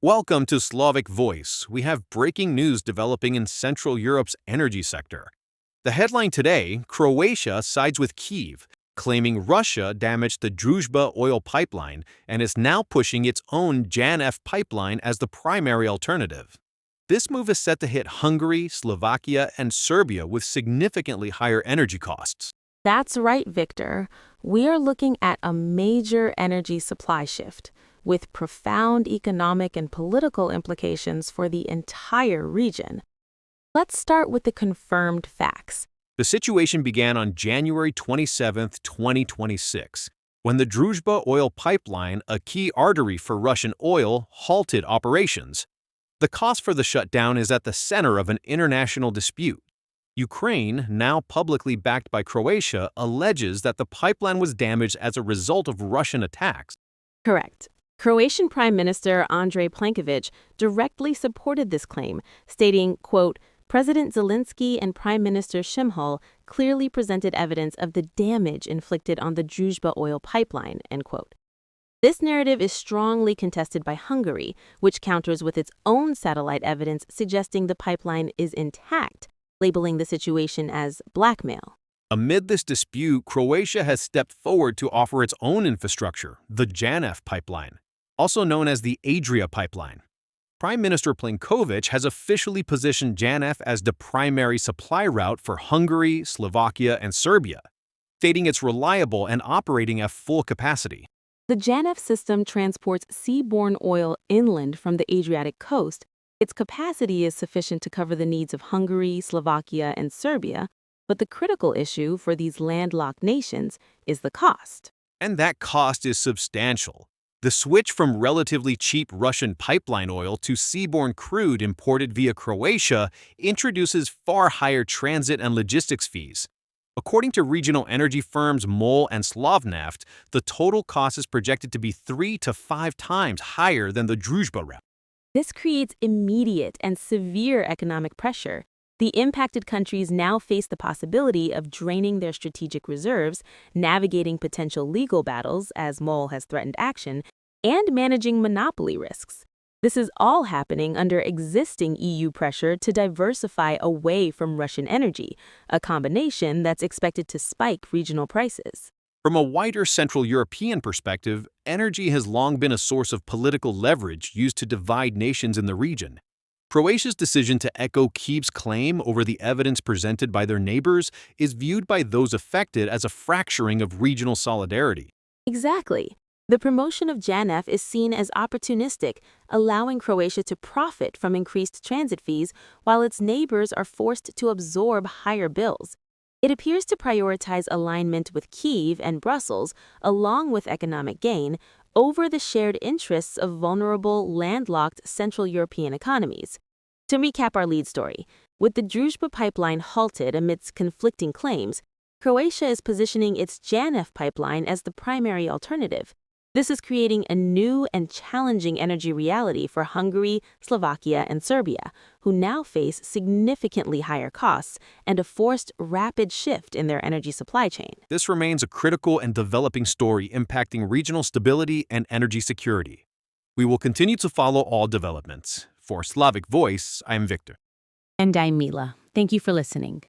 Welcome to Slavic Voice. We have breaking news developing in Central Europe's energy sector. The headline today, Croatia sides with Kyiv, claiming Russia damaged the Druzhba oil pipeline and is now pushing its own JANAF pipeline as the primary alternative. This move is set to hit Hungary, Slovakia, and Serbia with significantly higher energy costs. That's right, Victor. We are looking at a major energy supply shift with profound economic and political implications for the entire region. Let's start with the confirmed facts. The situation began on January 27, 2026, when the Druzhba oil pipeline, a key artery for Russian oil, halted operations. The cost for the shutdown is at the center of an international dispute. Ukraine, now publicly backed by Croatia, alleges that the pipeline was damaged as a result of Russian attacks. Correct. Croatian Prime Minister Andrej Plenković directly supported this claim, stating, quote, President Zelensky and Prime Minister Šimhal clearly presented evidence of the damage inflicted on the Druzhba oil pipeline, end quote. This narrative is strongly contested by Hungary, which counters with its own satellite evidence suggesting the pipeline is intact, labeling the situation as blackmail. Amid this dispute, Croatia has stepped forward to offer its own infrastructure, the JANAF pipeline, also known as the Adria pipeline. Prime Minister Plenković has officially positioned JANAF as the primary supply route for Hungary, Slovakia, and Serbia, stating it's reliable and operating at full capacity. The JANAF system transports seaborne oil inland from the Adriatic coast. Its capacity is sufficient to cover the needs of Hungary, Slovakia, and Serbia, but the critical issue for these landlocked nations is the cost. And that cost is substantial. The switch from relatively cheap Russian pipeline oil to seaborne crude imported via Croatia introduces far higher transit and logistics fees. According to regional energy firms MOL and Slovnaft, the total cost is projected to be 3 to 5 times higher than the Druzhba route. This creates immediate and severe economic pressure. The impacted countries now face the possibility of draining their strategic reserves, navigating potential legal battles, as MOL has threatened action, and managing monopoly risks. This is all happening under existing EU pressure to diversify away from Russian energy, a combination that's expected to spike regional prices. From a wider Central European perspective, energy has long been a source of political leverage used to divide nations in the region. Croatia's decision to echo Kyiv's claim over the evidence presented by their neighbors is viewed by those affected as a fracturing of regional solidarity. Exactly. The promotion of JANAF is seen as opportunistic, allowing Croatia to profit from increased transit fees while its neighbors are forced to absorb higher bills. It appears to prioritize alignment with Kyiv and Brussels, along with economic gain, over the shared interests of vulnerable, landlocked Central European economies. To recap our lead story, with the Druzhba pipeline halted amidst conflicting claims, Croatia is positioning its JANAF pipeline as the primary alternative. This is creating a new and challenging energy reality for Hungary, Slovakia, and Serbia, who now face significantly higher costs and a forced rapid shift in their energy supply chain. This remains a critical and developing story impacting regional stability and energy security. We will continue to follow all developments. For Slavic Voice, I'm Victor. And I'm Mila. Thank you for listening.